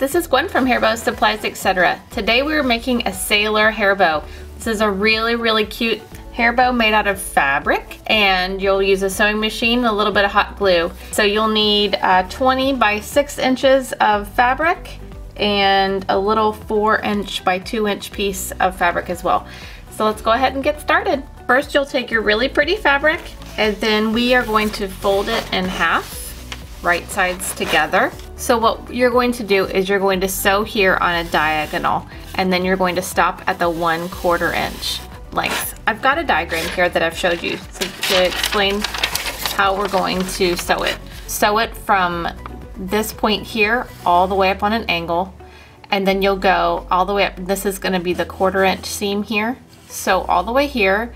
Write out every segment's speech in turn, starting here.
this is Gwen from Hairbow Supplies, etc. Today we are making a sailor hair bow. This is a really cute hair bow made out of fabric, and you'll use a sewing machine and a little bit of hot glue. So you'll need 20 by 6 inches of fabric and a little 4-inch by 2-inch piece of fabric as well. So let's go ahead and get started. First, you'll take your really pretty fabric, and then we are going to fold it in half, right sides together. So what you're going to do is you're going to sew here on a diagonal, and then you're going to stop at the 1/4 inch length. I've got a diagram here that I've showed you to explain how we're going to sew it. Sew it from this point here all the way up on an angle, and then you'll go all the way up. This is going to be the 1/4 inch seam here. Sew all the way here,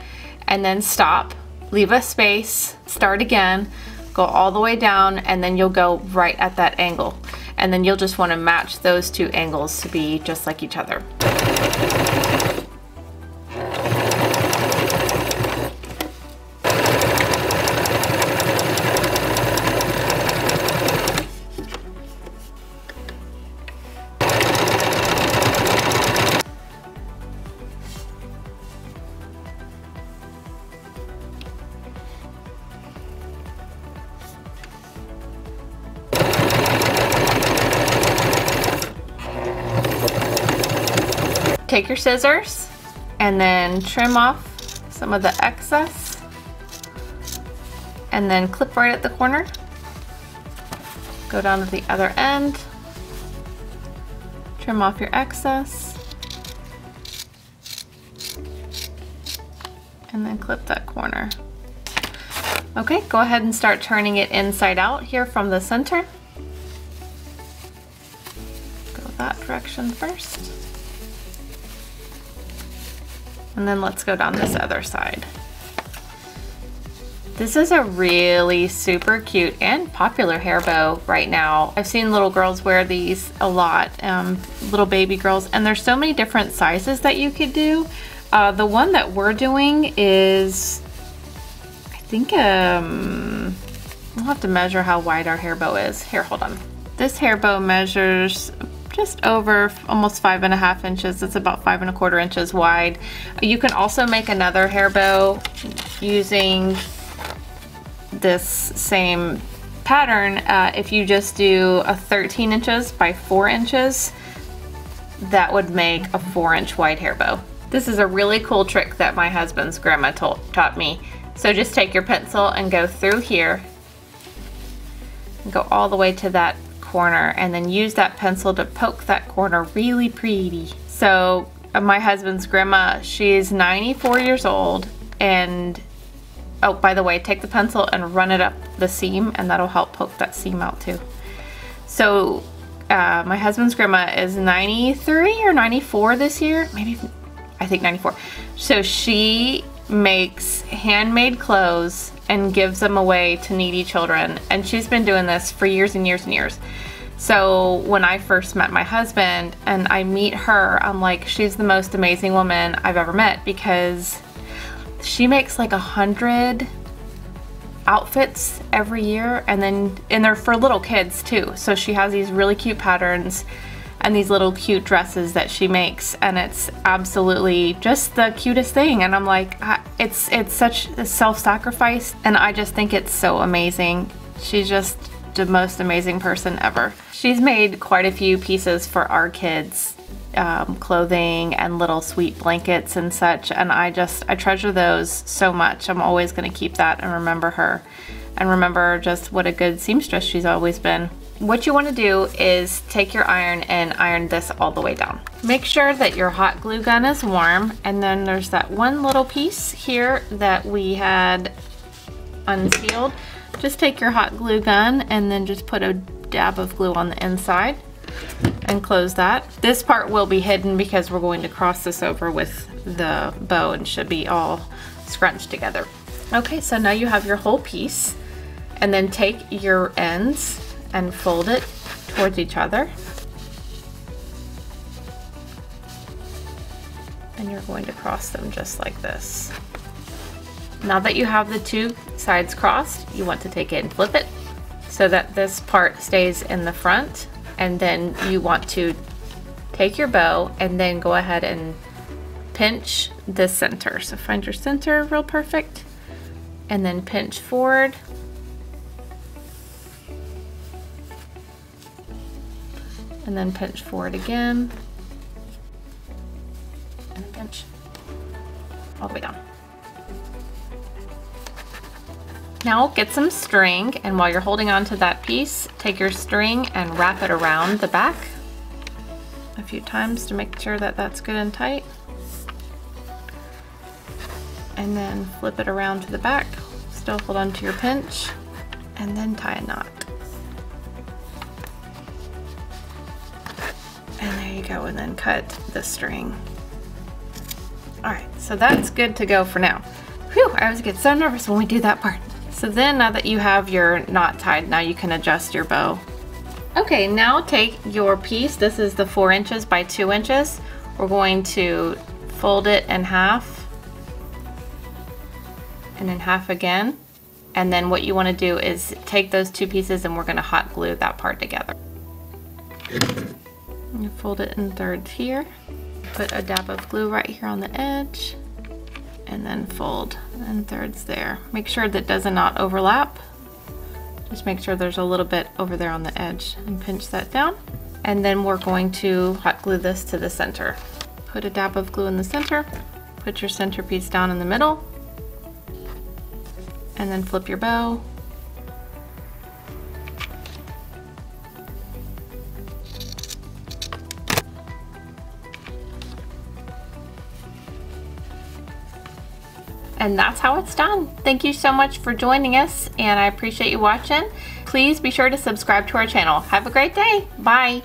and then stop, leave a space, start again, go all the way down, and then you'll go right at that angle. And then you'll just want to match those two angles to be just like each other. Take your scissors and then trim off some of the excess, and then clip right at the corner. Go down to the other end, trim off your excess, and then clip that corner. Okay, go ahead and start turning it inside out here from the center. Go that direction first. And then let's go down this other side. This is a really super cute and popular hair bow right now. I've seen little girls wear these a lot, little baby girls, and there's so many different sizes that you could do. The one that we're doing is, I think, we'll have to measure how wide our hair bow is. Here, hold on. This hair bow measures just over almost 5.5 inches. It's about 5.25 inches wide. You can also make another hair bow using this same pattern. If you just do a 13 inches by 4 inches, that would make a 4-inch wide hair bow. This is a really cool trick that my husband's grandma taught me. So just take your pencil and go through here and go all the way to that corner, and then use that pencil to poke that corner really pretty. So my husband's grandma, she's 94 years old, and oh, by the way, take the pencil and run it up the seam, and that'll help poke that seam out too. So my husband's grandma is 93 or 94 this year, maybe, I think 94. So she makes handmade clothes and gives them away to needy children, and she's been doing this for years and years and years. So when I first met my husband and I meet her, I'm like, she's the most amazing woman I've ever met, because she makes like 100 outfits every year, and they're for little kids too. So she has these really cute patterns and these little cute dresses that she makes, and it's absolutely just the cutest thing. And I'm like, it's such a self-sacrifice, and I just think it's so amazing. She's just the most amazing person ever. She's made quite a few pieces for our kids, clothing and little sweet blankets and such, and I treasure those so much. I'm always going to keep that and remember her, and remember just what a good seamstress she's always been. What you want to do is take your iron and iron this all the way down. Make sure that your hot glue gun is warm, and then there's that one little piece here that we had unsealed. Just take your hot glue gun and then just put a dab of glue on the inside and close that. This part will be hidden because we're going to cross this over with the bow and should be all scrunched together. Okay, so now you have your whole piece, and then take your ends and fold it towards each other, and you're going to cross them just like this. Now that you have the two sides crossed, you want to take it and flip it so that this part stays in the front and then you want to take your bow and then go ahead and pinch the center. So find your center real perfect and then pinch forward. And then pinch forward again. And pinch all the way down. Now get some string, and while you're holding on to that piece, take your string and wrap it around the back a few times to make sure that that's good and tight. And then flip it around to the back. Still hold on to your pinch, and then tie a knot. And there you go, and then cut the string. All right, so that's good to go for now. Whew, I always get so nervous when we do that part. So then now that you have your knot tied, now you can adjust your bow. Okay, now take your piece. This is the 4 inches by 2 inches. We're going to fold it in half and in half again. And then what you want to do is take those 2 pieces and we're going to hot glue that part together. You fold it in thirds here. Put a dab of glue right here on the edge. And then fold in thirds there. Make sure that does not overlap. Just make sure there's a little bit over there on the edge and pinch that down. And then we're going to hot glue this to the center. Put a dab of glue in the center, put your center piece down in the middle, and then flip your bow. And that's how it's done. Thank you so much for joining us, and I appreciate you watching. Please be sure to subscribe to our channel. Have a great day. Bye.